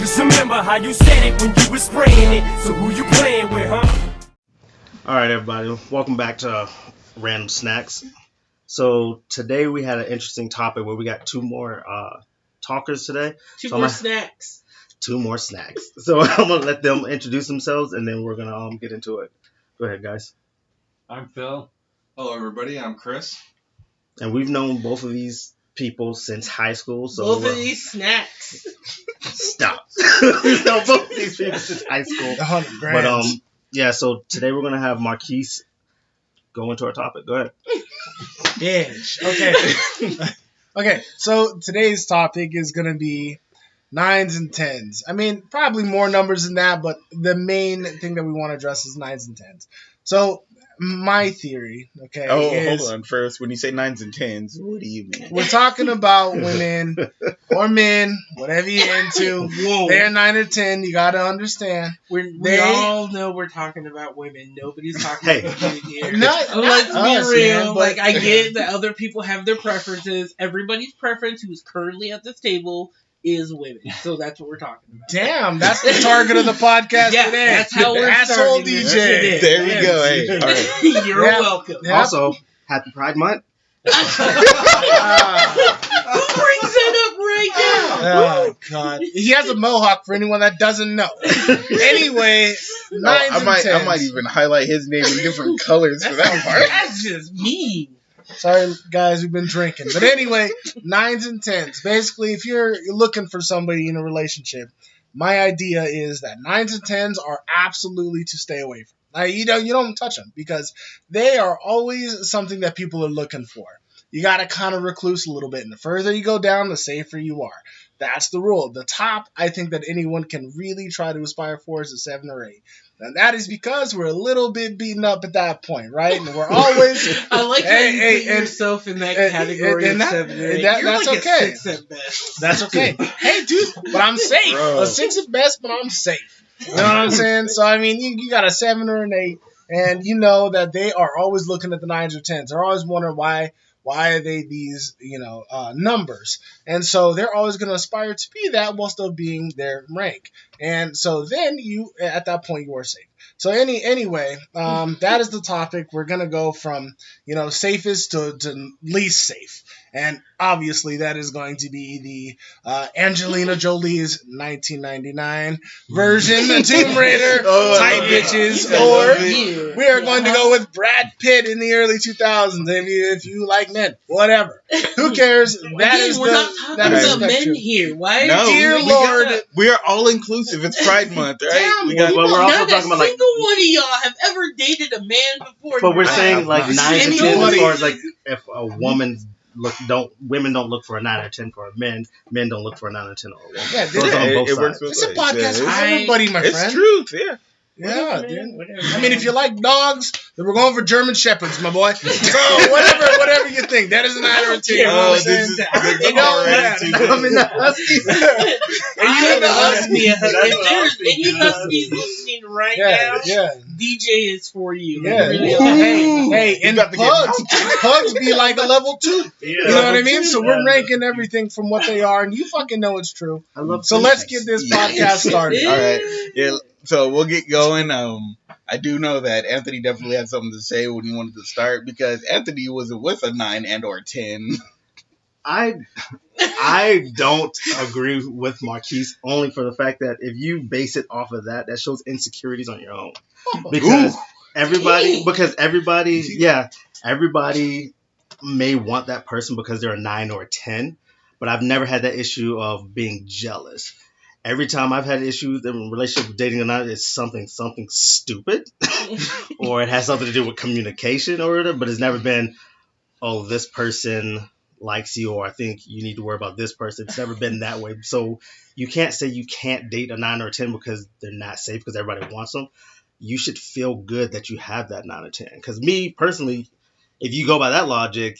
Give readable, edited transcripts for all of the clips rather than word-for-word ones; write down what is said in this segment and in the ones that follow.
Just remember how you said it when you was spraying it. So who you playing with, huh? Alright, everybody. Welcome back to Random Snacks. So today we had an interesting topic where we got two more talkers today. Two more snacks. Two more snacks. So I'm going to let them introduce themselves and then we're going to get into it. Go ahead, guys. I'm Phil. Hello, everybody. I'm Chris. And we've known both of these people since high school. So both of these snacks. Stop. We've known both of these people since high school. But yeah, so today we're going to have Marquise go into our topic. Go ahead. Okay. Okay, so today's topic is going to be 9s and 10s. I mean, probably more numbers than that, but the main thing that we want to address is 9s and 10s. So, my theory, okay, is... Hold on. First, when you say 9s and 10s, what do you mean? We're talking about women or men, whatever you're into. Whoa. They're 9 or 10, you got to understand. We all know we're talking about women. Nobody's talking about women here. Let's be real. Man, like, I get that other people have their preferences. Everybody's preference who's currently at this table is women. So that's what we're talking about. Damn, that's the target of the podcast today. That's how we're Asshole starting DJ. There we go. Hey, all right. You're welcome. Yep. Also, happy Pride Month. Who brings that up right now? Oh, God. He has a mohawk for anyone that doesn't know. Anyway, 9s and 10s. I might even highlight his name in different colors for that part. That's just mean. Sorry, guys, we've been drinking. But anyway, 9s and 10s. Basically, if you're looking for somebody in a relationship, my idea is that 9s and 10s are absolutely to stay away from. Like, you don't touch them because they are always something that people are looking for. You got to kind of recluse a little bit. And the further you go down, the safer you are. That's the rule. The top, I think that anyone can really try to aspire for is a 7 or 8. And that is because we're a little bit beaten up at that point, right? And we're always... I like how you put yourself in that category of 7 or 8. You're that's like okay. A 6 at best. That's okay. Hey, dude, but I'm safe. Bro. A 6 at best, but I'm safe. You know what I'm saying? So, I mean, you got a 7 or an 8, and you know that they are always looking at the 9s or 10s. They're always wondering why are they these, numbers? And so they're always going to aspire to be that while still being their rank. And so then at that point, you are safe. So anyway, that is the topic. We're going to go from, safest to least safe. And obviously that is going to be the Angelina Jolie's 1999 version, the Tomb Raider type bitches. Or we are going to go with Brad Pitt in the early 2000s. If you like men, whatever. Who cares? We're not talking about men here. Why? No, Dear Lord. We are all inclusive. It's Pride Month, right? Damn, But we're also talking about, like... single one of y'all have ever dated a man before. But we're saying, like, 9s and 10s as far as, like, if a woman... women don't look for a 9 or 10 for a men don't look for a 9 or 10 or a woman. Yeah, So it's on both it works sides. both It's a ways. podcast for Yeah, everybody, my friend. it's truth, yeah. Yeah, dude. I mean, if you like dogs, then we're going for German Shepherds, my boy. So whatever you think, that is an 9 or a 10. If there's any huskies listening right now, DJ is for you. Yeah. Really Hey, and pugs be like a level 2. You know what I mean? So we're ranking everything from what they are, and you fucking know it's true. So let's get this podcast started. All right. Yeah. So we'll get going. I do know that Anthony definitely had something to say when he wanted to start because Anthony was with a 9 and or 10. I don't agree with Marquise only for the fact that if you base it off of that shows insecurities on your own. Because everybody may want that person because they're a 9 or a 10, but I've never had that issue of being jealous. Every time I've had issues in relationship with dating or not, it's something stupid, or it has something to do with communication or whatever. But it's never been, oh, this person likes you, or I think you need to worry about this person. It's never been that way. So you can't say you can't date a 9 or a 10 because they're not safe because everybody wants them. You should feel good that you have that 9 or 10. Because me personally, if you go by that logic,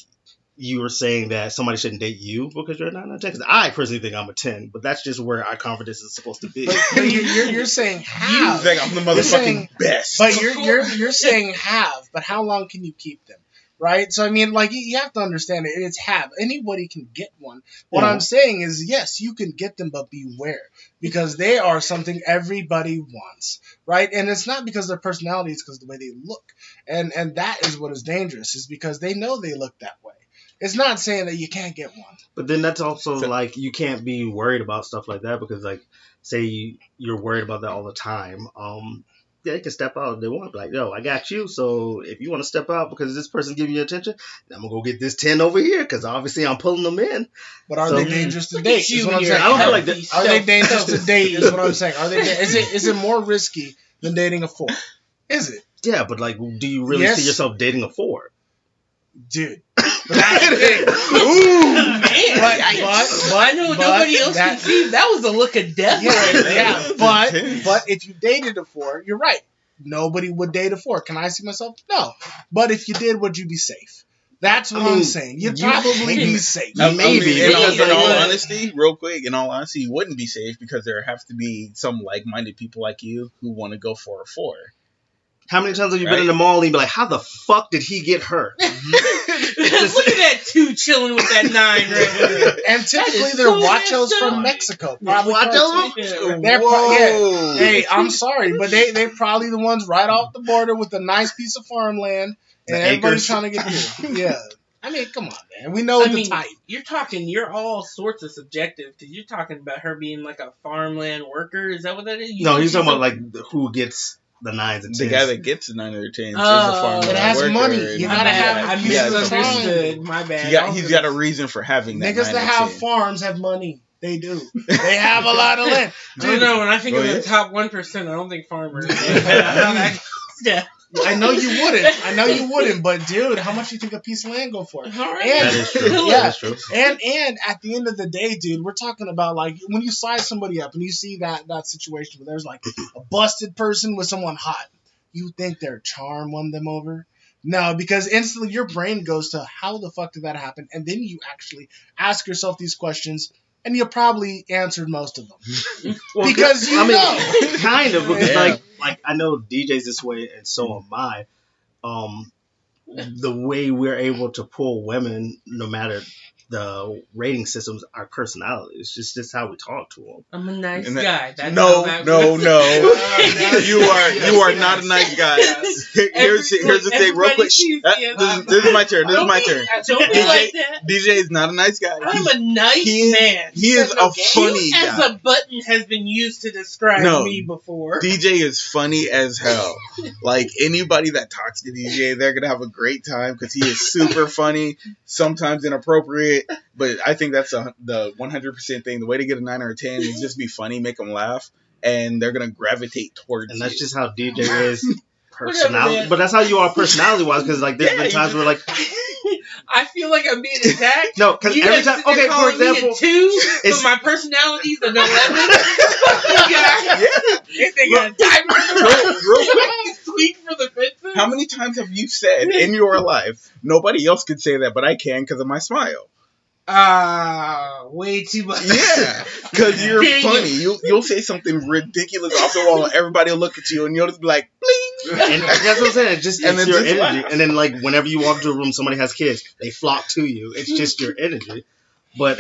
you were saying that somebody shouldn't date you because you're a 9 or 10. Because I personally think I'm a 10, but that's just where our confidence is supposed to be. But you're saying have. You think I'm the motherfucking best. But you're saying have. But how long can you keep them? right? So I mean, like you have to understand it. It's anybody can get one. What Yeah. I'm saying is, yes, you can get them, but beware because they are something everybody wants, right? And it's not because of their personality; it's because of the way they look, and that is what is dangerous. Is because they know they look that way. It's not saying that you can't get one. But then that's also like you can't be worried about stuff like that because like say you're worried about that all the time. They can step out if they want. Like, yo, I got you. So if you want to step out because this person giving you attention, I'm gonna go get this 10 over here because obviously I'm pulling them in. But are So- they dangerous to date? Is what I'm saying. I don't feel like that. Are they dangerous to date? Is what I'm saying. Are they? Is it more risky than dating a 4? Is it, Yeah, but like, do you really Yes. see yourself dating a 4? dude? But that's the thing. Man, But I know but nobody else that- can see. That was a look of death. Yeah, right there. yeah. But if you dated a 4, you're right. Nobody would date a 4. Can I see myself? No. But if you did, would you be safe? That's what I'm saying. You'd probably be safe. Maybe, in because, all like, honesty, real quick, in all honesty, you wouldn't be safe because there have to be some like-minded people like you who want to go for a 4. How many times have you Right. been in the mall and you be like, how the fuck did he get her? Look at that 2 chilling with that 9 right there. And typically That is they're so wachos messed from up. Mexico. Probably Wachos? cartoon. They're Hey, I'm sorry, but they're probably the ones right off the border with a nice piece of farmland, and The everybody's acres. trying to get through. Yeah. I mean, come on, man. We know the type. You're all sorts of subjective because you're talking about her being like a farmland worker. Is that what that is? No, he's talking about like who gets the 9s and 10s. The guy that gets the 9 or 10s is a Oh, farmer. it has worker, money. and You My gotta bad. have I a piece of the misunderstood. My bad. he's got a reason for having that. Niggas 9 that or have 10. farms have money. They do. They have a lot of land. I don't Dude, know. When I think Go of the ahead. top 1%, I don't think farmers. Yeah. I know you wouldn't. But dude, how much do you think a piece of land go for? All And, right. That is true. Yeah. That is true. And at the end of the day, dude, we're talking about like when you size somebody up and you see that situation where there's like a busted person with someone hot, you think their charm won them over? No, because instantly your brain goes to how the fuck did that happen, and then you actually ask yourself these questions, and you probably answered most of them Well, because you know. kind of because Yeah. like I know DJ's this way and so am I. The way we're able to pull women, no matter the rating systems, our personality. It's just how we talk to them. I'm a nice And guy. That's No, how that no, works. no. You are not a nice guy. Here's the thing, real quick. Everybody sees me as- This is my turn. This is my Don't turn. be- Don't be like that. DJ is not a nice guy. I'm a nice He is- man. He is a funny You as guy. a button has been used to describe No. me before. DJ is funny as hell. Like anybody that talks to DJ, they're gonna have a great time because he is super funny. Sometimes inappropriate, but I think that's the 100% thing. The way to get a 9 or a 10 is just be funny, make them laugh, and they're gonna gravitate towards And that's you. just how DJ is Whatever, personality. man. But that's how you are personality wise. Because like there's Yeah, been times you where like I feel like I'm being attacked. no, because You every guys time sit there okay, for calling me example, a 2, it's- but my personality's an 11. Fuck you guys. You think I'm die for the Real quick, Swing for the fences? how many times have you said in your life, nobody else could say that, but I can because of my smile? Way too much. Yeah, because you're Dang funny. You'll say something ridiculous off the wall, and everybody will look at you, and you'll just be like, bling. and that's what I'm saying. It's just And it's then your just energy. laugh. And then like whenever you walk into a room, somebody has kids, they flock to you. It's just your energy. But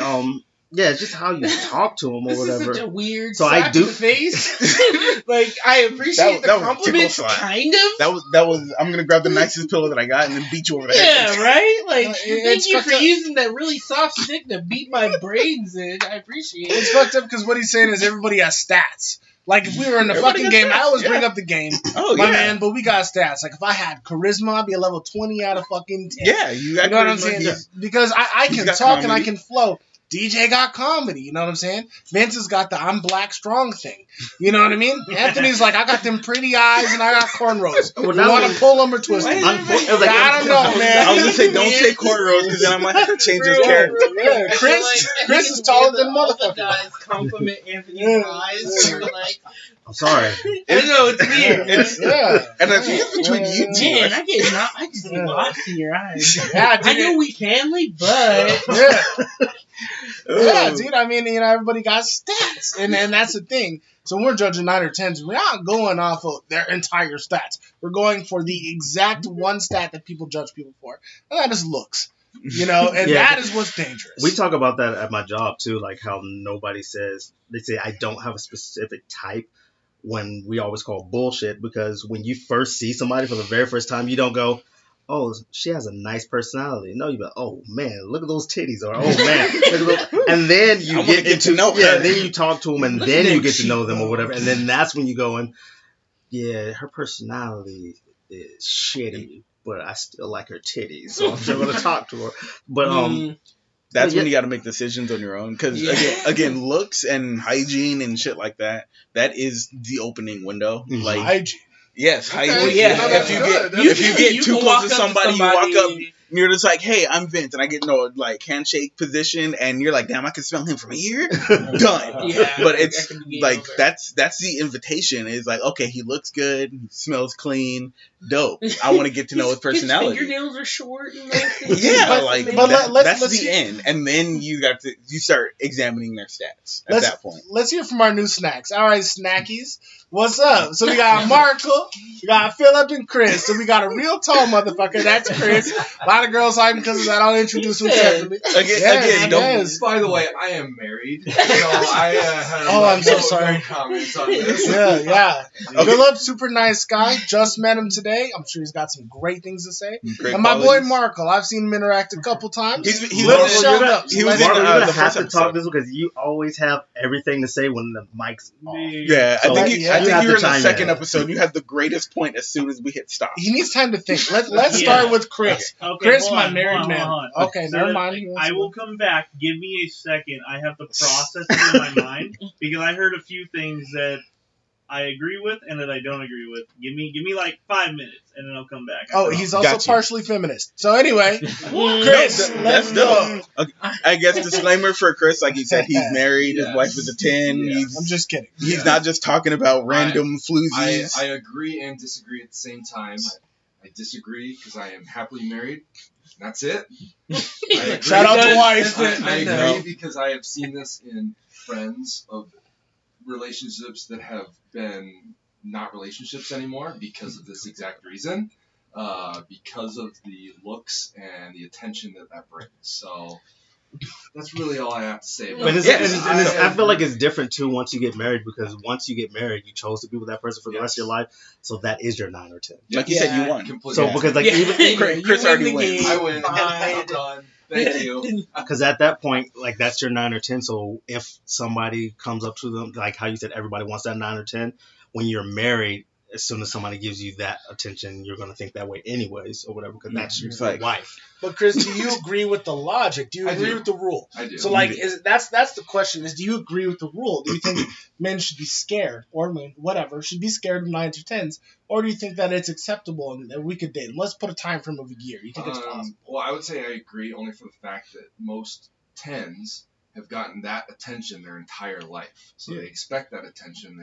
yeah, it's just how you talk to them or This whatever. is such a weird So slap I do- in the face. Like, I appreciate That was the a compliments, tickle slap. kind of. That was. I'm gonna grab the nicest pillow that I got and then beat you over the head. Yeah, right? Like, It's thank you fucked for up. using that really soft stick to beat my brains in. I appreciate It's it. fucked up because what he's saying is everybody has stats. Like if we were in the Everybody fucking got game, I stats, always yeah. bring up the game, Oh my yeah, man. But we got stats. Like if I had charisma, I'd be a level 20 out of fucking 10. yeah. You You know what I'm charisma, saying? he's- Because I he's can got talk and I comedy. can flow. DJ got comedy, you know what I'm saying? Vince has got the I'm black strong thing. You know what I mean? Anthony's like, I got them pretty eyes and I got cornrows. Well, You now want we- to pull them or twist them? Why- It was like, I don't know, man. I was gonna say don't say cornrows because then I might have to change his character. Yeah, Chris is taller than all the motherfucker. guys compliment Anthony's Yeah. eyes. So like, I'm sorry. I know it's weird. It's- Yeah. And I think it's between you two. Man, I just get lost in your eyes. Yeah, I dude. know we family, but Yeah. Yeah, dude. I mean, everybody got stats, and that's the thing. So when we're judging 9 or 10s, we're not going off of their entire stats. We're going for the exact one stat that people judge people for, and that is looks. And that is what's dangerous. We talk about that at my job too, like how nobody says, they say I don't have a specific type, when we always call bullshit, because when you first see somebody for the very first time, you don't go, oh, she has a nice personality. No, you go, oh man, look at those titties, or oh man, look at those. And then you get to know her. Then you talk to them, and then you get to know them or whatever, and then that's when you go in, yeah, her personality is shitty, but I still like her titties, so I'm still gonna talk to her. But that's when you got to make decisions on your own, because again, looks and hygiene and shit like that is the opening window. Like hygiene. Yes, hygiene. Well, yeah. If you get too close to somebody, you walk up. And you're just like, hey, I'm Vince, and I get no handshake position, and you're like, damn, I can smell him from here. Done. Yeah, but it's like that's the invitation. It's like, okay, he looks good, he smells clean, dope. I want to get to know his personality. His fingernails are short. Yeah, but that's the end, and then you start examining their stats at that point. Let's hear from our new snacks. All right, snackies, what's up? So we got Markle, we got Philip and Chris. So we got a real tall motherfucker. That's Chris. A lot of girls like him because of that. I'll introduce him separately. By the way, I am married, so I have I'm so sorry. Comments on this. Yeah. Philip, super nice guy. Just met him today. I'm sure he's got some great things to say. And my boy Markle, I've seen him interact a couple times. He was in the first episode because you always have everything to say when the mic's off. Yeah, So I think you were in the time second in. episode. You had the greatest point as soon as we hit stop. He needs time to think. Let's start with Chris. Okay, Chris, hold my on, married hold on, man. hold on. Okay, So never mind. I will come back. Give me a second. I have to process it in my mind because I heard a few things that I agree with and that I don't agree with. Give me like 5 minutes and then I'll come back. Oh, he's also partially feminist. So anyway, Chris, let's That's go. dope. I guess disclaimer for Chris, like he said, he's married. Yes. His wife is a 10. Yeah. I'm just kidding. He's not just talking about random floozies. I agree and disagree at the same time. I disagree because I am happily married. That's it. Shout out to wife. I agree because I have seen this in friends of relationships that have been not relationships anymore because of this exact reason, because of the looks and the attention that brings. So that's really all I have to say about it. I feel like it's different too once you get married, because once you get married, you chose to be with that person for the rest of your life, so that is your 9 or 10. Like you said, you won. Completely. So because even Chris already wins. I win. I'm done. Thank you. because at that point, like, that's your 9 or 10. So if somebody comes up to them, like how you said, everybody wants that 9 or 10. When you're married, as soon as somebody gives you that attention, you're going to think that way anyways, or whatever, because that's your wife. But Chris, do you agree with the logic? Do you agree with the rule? I do. So that's the question: is do you agree with the rule? Do you think men should be scared, or whatever, should be scared of 9s or 10s, or do you think that it's acceptable and that we could date? Let's put a time frame of a year. You think it's possible? Well, I would say I agree only for the fact that most 10s have gotten that attention their entire life, so they expect that attention.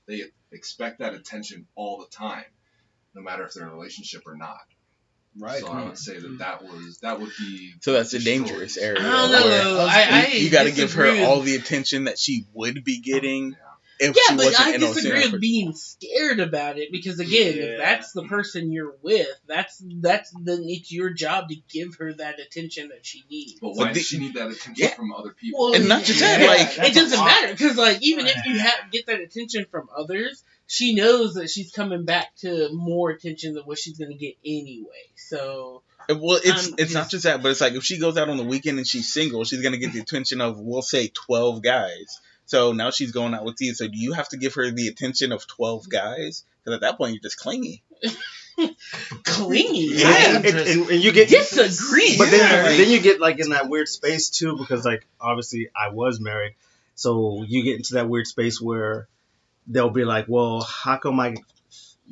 They expect that attention all the time, no matter if they're in a relationship or not. Right. So I would say that would be. So that's a dangerous area. I don't know. You got to give her all the attention that she would be getting. If she but wasn't I in disagree Oceana. with being scared about it, because again, if that's the person you're with, then it's your job to give her that attention that she needs. But why does she need that attention from other people? And not just that, like, it doesn't matter, because like even if you get that attention from others, she knows that she's coming back to more attention than what she's going to get anyway. So. Well, it's not just that, but it's like if she goes out on the weekend and she's single, she's going to get the attention of, we'll say, 12 guys. So now she's going out with you. So do you have to give her the attention of 12 guys? Because at that point, you're just clingy. Clingy? And you get disagree. But then you get like in that weird space too, because like obviously I was married, so you get into that weird space where they'll be like, well, how come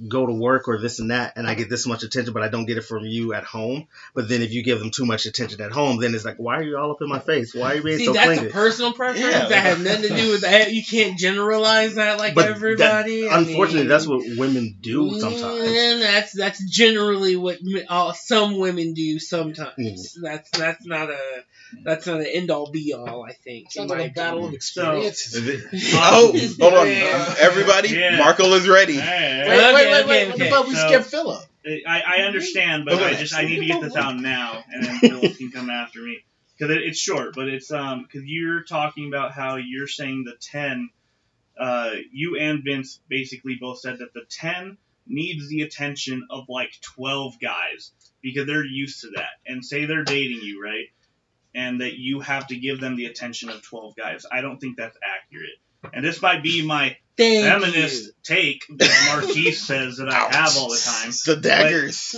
go to work or this and that, and I get this much attention, but I don't get it from you at home. But then if you give them too much attention at home, then it's like, why are you all up in my face? Why are you being See, so that's clingy? a personal preference Yeah. that has nothing to do with that. You can't generalize that like But everybody. unfortunately, that's what women do sometimes. That's generally what some women do sometimes. Mm. That's not an end all be all. I think. Sounds in like my a battle of opinion. experiences. Oh, hold on. Yeah. Everybody, Yeah. Marco is ready. Wait, Okay. but we So- skipped Philip. I understand, but I need to get this out now, and then Philip can come after me because it's short. But it's because you're talking about how you're saying the 10. You and Vince basically both said that the 10 needs the attention of like 12 guys because they're used to that. And say they're dating you, right? And that you have to give them the attention of 12 guys. I don't think that's accurate. And this might be my feminist take that Marquise says that I have all the time. The daggers.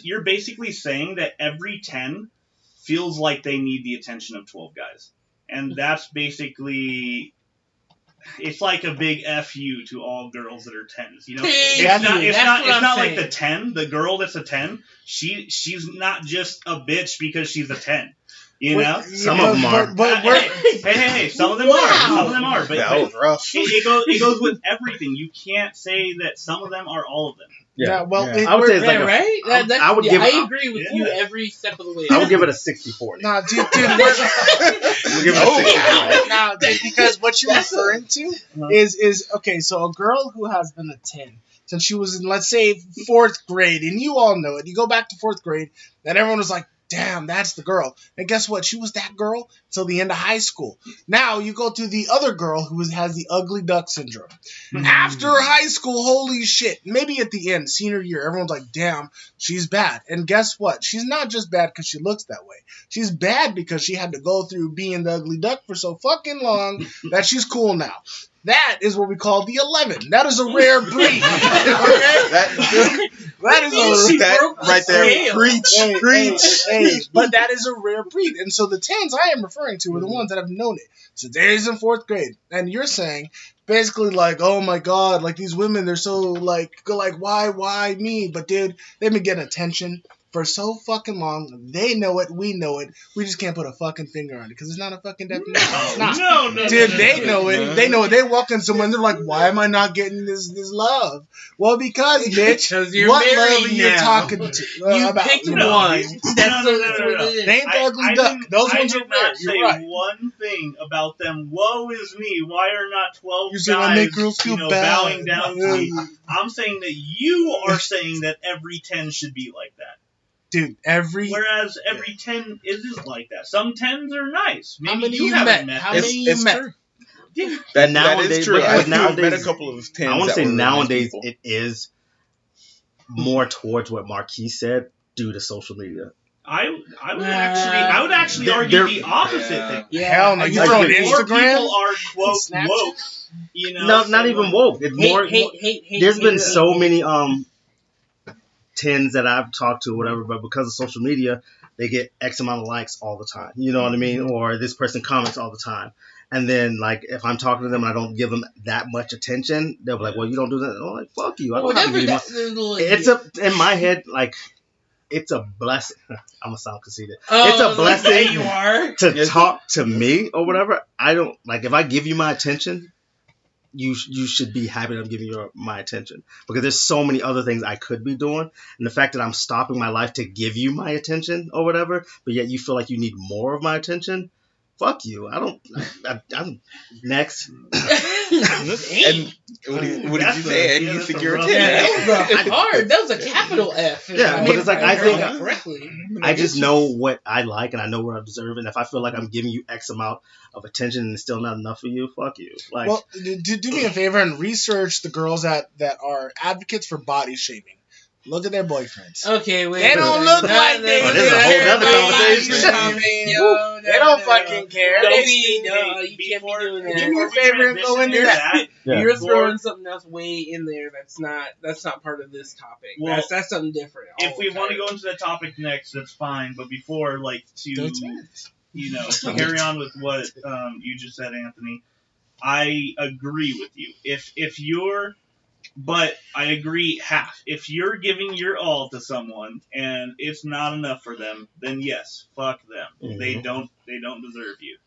You're basically saying that every 10 feels like they need the attention of 12 guys. And that's basically, it's like a big F you to all girls that are 10s, you know? It's not like the 10, the girl that's a 10, she's not just a bitch because she's a 10. You know? Some of them are. Hey, some of them are. Some of them are. But That was rough. it goes with everything. You can't say that some of them are all of them. Yeah. Yeah. I would say it's like a, right? I would give. I agree with you Yeah. every step of the way. I would give it a 60-40. Nah, dude, I would give it a 60-40. nah, dude, because what you're referring to is okay. So a girl who has been a 10 since she was in, let's say, 4th grade, and you all know it. You go back to 4th grade, and everyone was like, damn, that's the girl. And guess what? She was that girl till the end of high school. Now you go to the other girl who has the ugly duck syndrome. After high school, holy shit. Maybe at the end, senior year, everyone's like, damn, she's bad. And guess what? She's not just bad because she looks that way. She's bad because she had to go through being the ugly duck for so fucking long that she's cool now. That is what we call the 11. That is a rare breed. Okay? That is a That right there. Preach. Hey, but that is a rare breed. And so the 10s I am referring to are the ones that have known it. So there's in 4th grade. And you're saying basically like, oh my God, like these women, they're so like why me? But dude, they've been getting attention for so fucking long. They know it. We know it. We just can't put a fucking finger on it because it's not a fucking definition. It's not. No. Dude, they know it. They know it. They walk in someone, they're like, why am I not getting this love? Well, because, bitch, Because you're what love married are you now. talking to? You about? picked You know, one. No. That's what it is. They ain't the ugly duck. Those ones are did rare. not say You're right. one thing about them. Woe is me. Why are not 12 You guys said I make girls feel bad. bowing down to me? I'm saying that you are saying that every 10 should be like that. Dude, Whereas every 10 isn't like that. Some 10s are nice. Maybe how many you you haven't met? met. How them. many you It's met? true. Yeah. That is Nowadays- true. but I've nowadays- met a couple of 10s. I want to that say were really nice nowadays people. it is more towards what Marquis said due to social media. I would actually They're- argue they're- the opposite Yeah. thing. Yeah. Hell no, you Like, throwing more More Instagram? people are quote Snapchat? woke. You know, No, so not even woke. It's more. Hate. There's been hate. so many 10s that I've talked to, whatever, but because of social media, they get X amount of likes all the time. You know what I mean? Or this person comments all the time. And then, like, if I'm talking to them and I don't give them that much attention, they'll be like, well, you don't do that. I'm like, fuck you. I don't have to give you my... It's in my head, like, it's a blessing. I'm going to sound conceited. It's a blessing You are. to talk to me or whatever. I don't, like, if I give you my attention, you should be happy that I'm giving you my attention, because there's so many other things I could be doing, and the fact that I'm stopping my life to give you my attention or whatever, but yet you feel like you need more of my attention, fuck you. I'm next. And what did you say? And you think you're a 10? That's hard. That was a capital F. Yeah, but it's like, I think- correctly. I just know what I like and I know what I deserve, and if I feel like I'm giving you X amount of attention and it's still not enough for you, fuck you. Like, Well, do me a favor and research the girls that are advocates for body shaming. Look at their boyfriends. Okay, wait. They don't look like they Oh, this is a whole nother conversation. They don't fucking care. Don't They be, see- no, you can't be doing that. Give me a favor and go into that. Yeah. You're throwing something else way in there that's not part of this topic. Well, that's something different. If we want to go into that topic next, that's fine. But before, like, to carry on with what you just said, Anthony, I agree with you. If you're But I agree half. If you're giving your all to someone and it's not enough for them, then yes, fuck them. Mhm. They don't deserve you.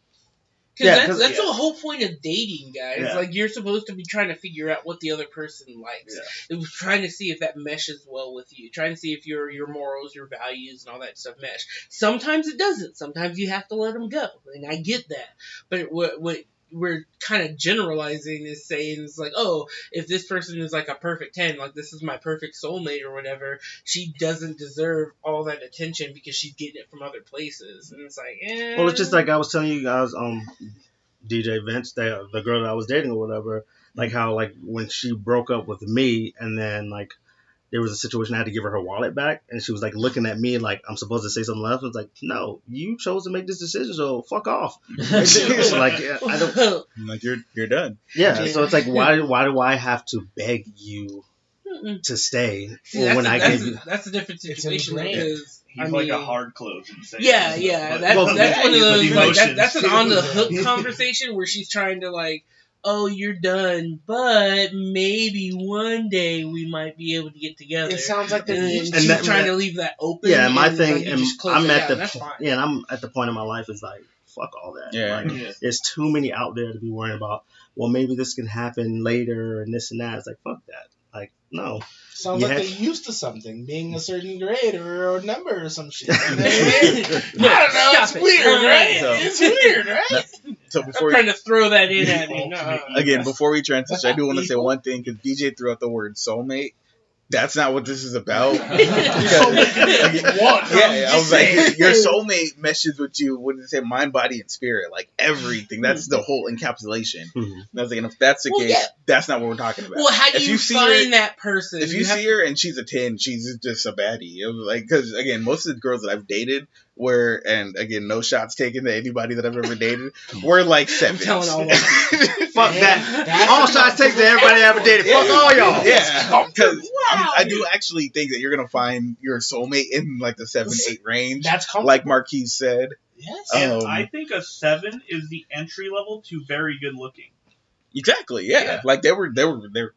Because that's the whole point of dating, guys. Yeah. Like, you're supposed to be trying to figure out what the other person likes. It was trying to see if that meshes well with you. Trying to see if your morals, your values, and all that stuff mesh. Sometimes it doesn't. Sometimes you have to let them go. And I get that. But what we're kind of generalizing is saying is like, oh, if this person is like a perfect 10, like this is my perfect soulmate or whatever, she doesn't deserve all that attention because she's getting it from other places. And it's like, Well, it's just like I was telling you guys, DJ Vince, the girl that I was dating or whatever, like how like when she broke up with me and then like there was a situation I had to give her wallet back and she was like looking at me like I'm supposed to say something else. I was like, no, you chose to make this decision, so fuck off. So, like I don't Like you're done. Yeah, so it's like why do I have to beg you to stay that's a different situation because He's like a hard close. Yeah. That's one of those like that's an on the hook conversation where she's trying to like, oh, you're done, but maybe one day we might be able to get together. It sounds like she's trying to leave that open. Yeah, my and, thing, like, and I'm at the point in my life is like, fuck all that. Yeah. Like, there's too many out there to be worrying about. Well, maybe this can happen later and this and that. It's like, fuck that. Like, no. Sounds like they're used to something, being a certain grade or number or some shit. I don't know. It's weird, right? It's weird, right? So before I'm trying to throw that in at me. again, before we transition, I do want to say one thing because DJ threw out the word soulmate. That's not what this is about. I was like, your soulmate meshes with you. What did it say? Mind, body, and spirit, like everything. That's the whole encapsulation. And I was like, and if that's the case, that's not what we're talking about. Well, how do you find that person? If you see her and she's a 10, she's just a baddie. It was like, because again, most of the girls that I've dated and again, no shots taken to anybody that I've ever dated, were like 7s. I'm telling all of you. Fuck that. All shots taken to everybody I ever dated. Fuck all y'all. Yeah, because I do actually think that you're gonna find your soulmate in like the 7-8 range. That's comfortable. Like Marquise said. Yes. And I think a 7 is the entry level to very good looking. Exactly. Yeah. Like they were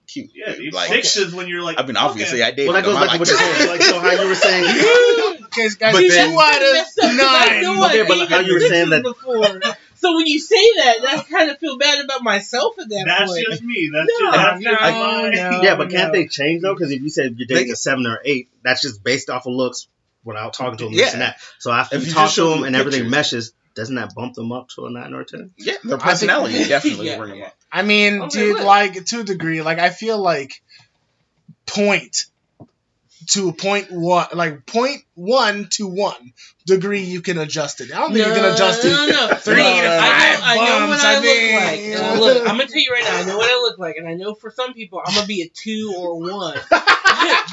cute. Yeah. Like, 6s when you're like. I mean, obviously, I dated. Well, that goes back to what you're saying. Like, so how you were saying. Okay, guys, But then- 2 out of 9. Okay, but how you were saying that. Before. So when you say that, I kind of feel bad about myself at that That's point. just me. No, Yeah, but can't they change though? Because if you said you're dating a 7 or 8, that's just based off of looks without talking to them. This and that. So after If you you talk just to show them them and everything pictures. meshes, doesn't that bump them up to a 9 or a 10? Yeah, their personality definitely yeah. bring them up. I mean, Okay, dude, what? like, to a degree, like, I feel like point to point one, like 0.1 to 1 degree, you can adjust it. I don't think you can adjust it. No. 3 to 5 I know what bumps, I I look mean, like. And look, I'm gonna tell you right now. I know what I look like, and I know for some people I'm gonna be a 2 or 1.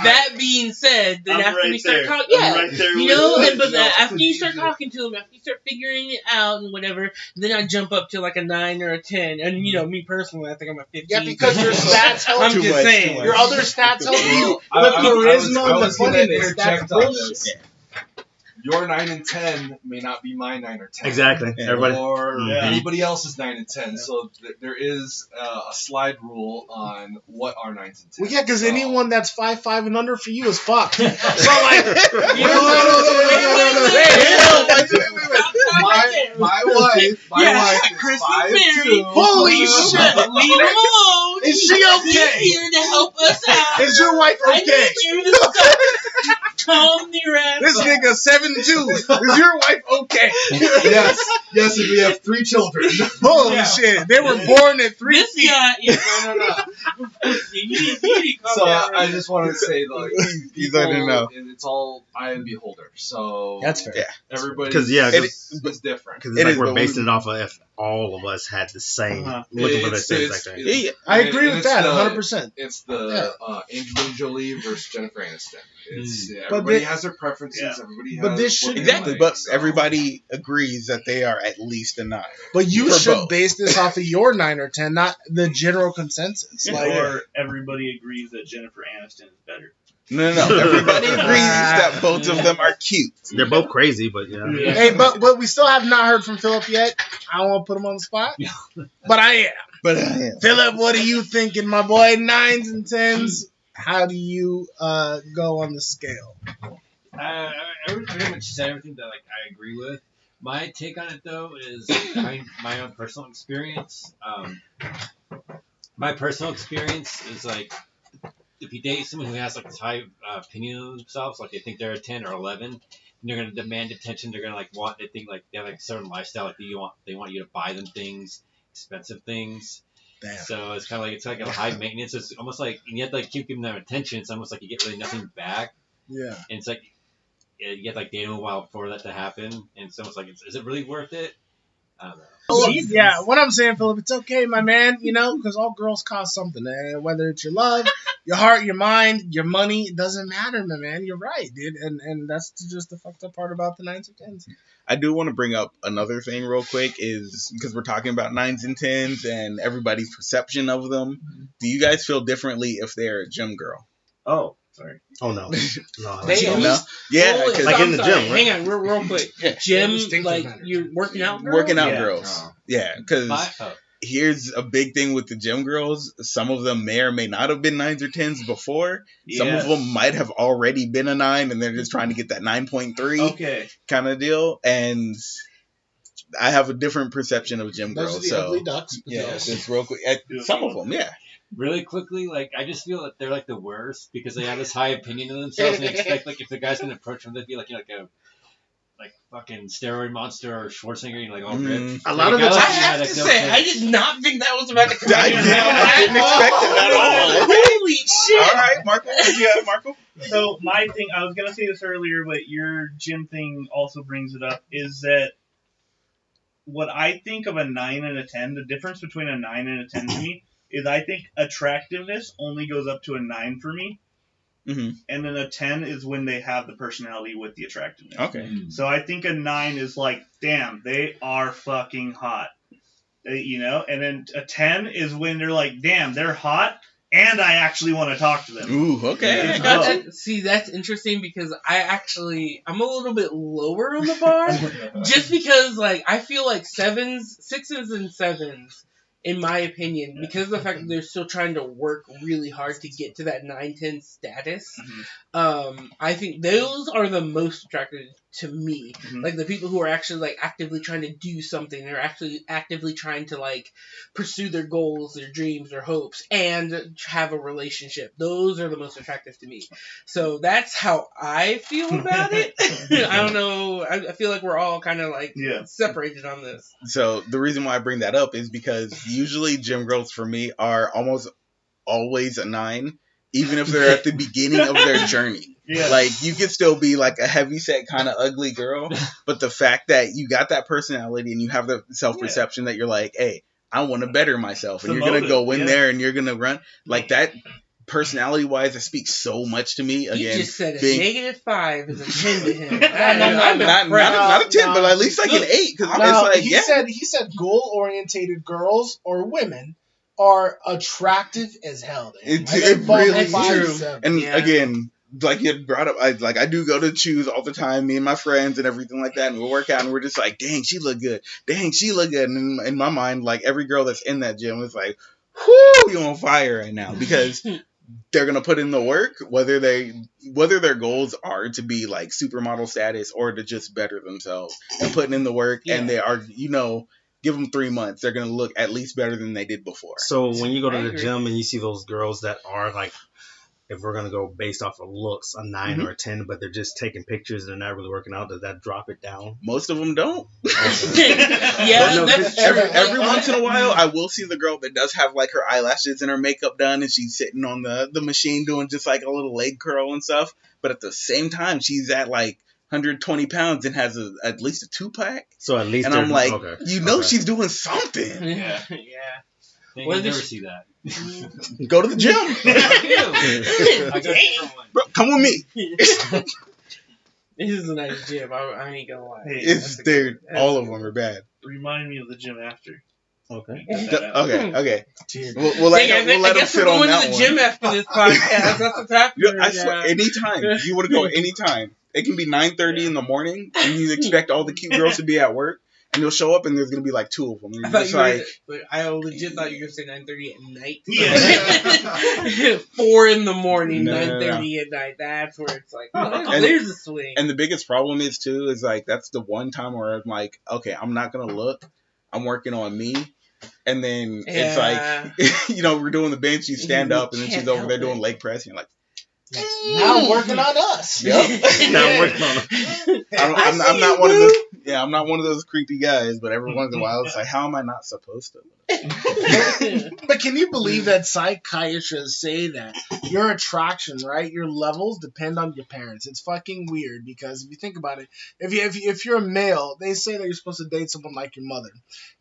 That being said, then I'm after right we start there. talking, I'm right there you with know, you. and but No. after you start talking to them, after you start figuring it out and whatever, then I jump up to like a 9 or a 10. And you know, me personally, I think I'm a 15. Yeah, because your stats help. I'm Too just much, saying. too much. Your other stats help you. I- The I charisma, was the gonna funniness. interject That's on bonus. this. Your 9 and 10 may not be my 9 or 10. Exactly. Yeah. Everybody. Or Yeah. anybody else's 9 and 10. So there is a slide rule on what are 9s and 10s. Well, yeah, because So- anyone that's 5'5" and under for you is fucked. So like, My wife is Chris 5'2". Berry. Holy shit! Leave her alone. Is she She's okay? here to help us out. Is your wife I okay? need you to stop. Calm your ass. This nigga 7'2". Is your wife okay? Yes, and we have 3 children. Holy Yeah. shit! They were born at 3 This feet. guy, no. You need to calm So down. I just wanted to say, like, You letting know. and it's all eye and beholder. So That's fair. Yeah. everybody, 'Cause, yeah, it's different. Because It it's like is, we're but basing it off of if all of us had the same, Uh-huh. looking for the It's- same it's- exact thing. Yeah. I agree with it's that the- 100%. It's the Angelina Jolie versus Jennifer Aniston. It's But everybody they- has their preferences. Yeah. Everybody But has this what should- they Exactly, like, but so. everybody agrees that they are at least a 9. But you For should both. base this off of your 9 or 10, not the general consensus. Like, Or everybody agrees that Jennifer Aniston is better. No. Everybody agrees that both of them are cute. They're both crazy, but yeah. Hey, but we still have not heard from Philip yet. I don't want to put him on the spot, but I am. But I am. Philip, what are you thinking, my boy? 9s and 10s. How do you go on the scale? I pretty much said everything that like I agree with. My take on it though is my own personal experience. My personal experience is like if you date someone who has like this high opinion of themselves, like they think they're a 10 or 11, and they're gonna demand attention. They're gonna like want. They think like they have like a certain lifestyle. Like they want you to buy them things, expensive things. Damn. So it's kind of like it's like a high maintenance. It's almost like and you have to like keep giving them attention. It's almost like you get really nothing back. Yeah. And it's like you get like dating a while for that to happen, and it's almost like is it really worth it? I don't know. Yeah, what I'm saying, Philip, it's okay, my man, because all girls cost something. And whether it's your love, your heart, your mind, your money, it doesn't matter, my man. You're right, dude. And that's just the fucked up part about the 9s or 10s. I do want to bring up another thing real quick is because we're talking about 9s and 10s and everybody's perception of them. Do you guys feel differently if they're a gym girl? Oh, sorry. Oh no. No. They- No? Yeah, because Like in the gym, right? Hang on, real quick. Gym, like you're working out. Girls? working out Yeah. girls. Oh. Yeah, because Oh. here's a big thing with the gym girls. Some of them may or may not have been 9s or 10s before. Some Yeah. of them might have already been a 9 and they're just trying to get that 9.3 Okay. kind of deal. And I have a different perception of gym Those are girls. the So ugly ducks. yeah, Those. just real quick. Some of them, yeah. Really quickly, like I just feel that they're like the worst because they have this high opinion of themselves and they expect like if the guy's gonna approach them, they'd be like like fucking steroid monster or Schwarzenegger, like all ripped. A lot of the I time, have to say, I did not think that was about to come I out. didn't expect it at all. Holy shit! All right, Marco. What do you have, Marco? So my thing, I was gonna say this earlier, but your gym thing also brings it up. Is that what I think of a 9 and a 10? The difference between a 9 and a 10 to me is I think attractiveness only goes up to a 9 for me, Mhm. and then a 10 is when they have the personality with the attractiveness. Okay. So I think a 9 is like, damn, they are fucking hot. And then a 10 is when they're like, damn, they're hot, and I actually want to talk to them. Ooh, okay. Yeah. See, that's interesting because I'm a little bit lower on the bar just because, like, I feel like 6s and 7s, in my opinion, because of the fact that they're still trying to work really hard to get to that 9-10 status, I think those are the most attractive to me. Like the people who are actually like actively trying to do something, they're actually actively trying to like pursue their goals, their dreams, their hopes, and have a relationship. Those are the most attractive to me. So that's how I feel about it. I don't know. I feel like we're all kind of like separated on this. So the reason why I bring that up is because usually gym girls for me are almost always a 9, even if they're at the beginning of their journey. Yeah. Like you could still be like a heavyset kind of ugly girl, but the fact that you got that personality and you have the self-perception that you're like, hey, I want to better myself, and It's a you're gonna motive, go in there and you're gonna run like that. Personality-wise, it speaks so much to me. Again, You just said a being- -5 is a 10 to him. not a 10, but at least like an 8. Because No, it's like, he said goal-orientated girls or women are attractive as hell. It Like, really above 5 is. and 7. And Yeah. again, like you brought up, I do go to Choose all the time, me and my friends and everything like that, and we work out, and we're just like, dang, she look good. Dang, she look good. And in my mind, like every girl that's in that gym is like, whoo, you on fire right now, because they're gonna put in the work, whether their goals are to be like supermodel status or to just better themselves and putting in the work, and they are, give them 3 months, they're gonna look at least better than they did before. So when you go to I the agree. gym and you see those girls that are like, if we're gonna go based off of looks, a 9 or a 10, but they're just taking pictures and they're not really working out, does that drop it down? Most of them don't. Yeah, No, that's true. Every Like, once in a while, I will see the girl that does have like her eyelashes and her makeup done, and she's sitting on the machine doing just like a little leg curl and stuff. But at the same time, she's at like 120 pounds and has at least a 2-pack. So at least And they're I'm like, okay. she's doing something. Yeah. They What can never is- see that. Go to the gym. I got different one. Bro, come with me. This is a nice gym. I ain't gonna lie. Hey, It's there. All of them are bad. Remind me of the gym after. Okay. Cut that out. Okay. Dude. We'll let Dang, him, we'll let I him guess sit we're on going that to the one. gym after this podcast. That's what's happening. I swear, anytime. You want to go anytime. It can be 9:30 in the morning, and you expect all the cute girls to be at work, and you'll show up, and there's gonna be like 2 of them. And I you're thought just you were. like, I legit thought you were gonna say 9:30 at night. Yeah. 4 in the morning, No. 9:30 at night. That's where it's like, And- there's a swing. and the biggest problem is too is like that's the one time where I'm like, okay, I'm not gonna look. I'm working on me. And then it's like, we're doing the bench, you stand You up, and then she's can't over help there doing it. leg press, and you're like, Now I'm working on us. yep. Now I'm working on it. I'm not one of those. Yeah, I'm not one of those creepy guys. But every once in a while, it's like, how am I not supposed to? But can you believe that psychiatrists say that your attraction, right, your levels depend on your parents? It's fucking weird because if you think about it, if you're a male, they say that you're supposed to date someone like your mother,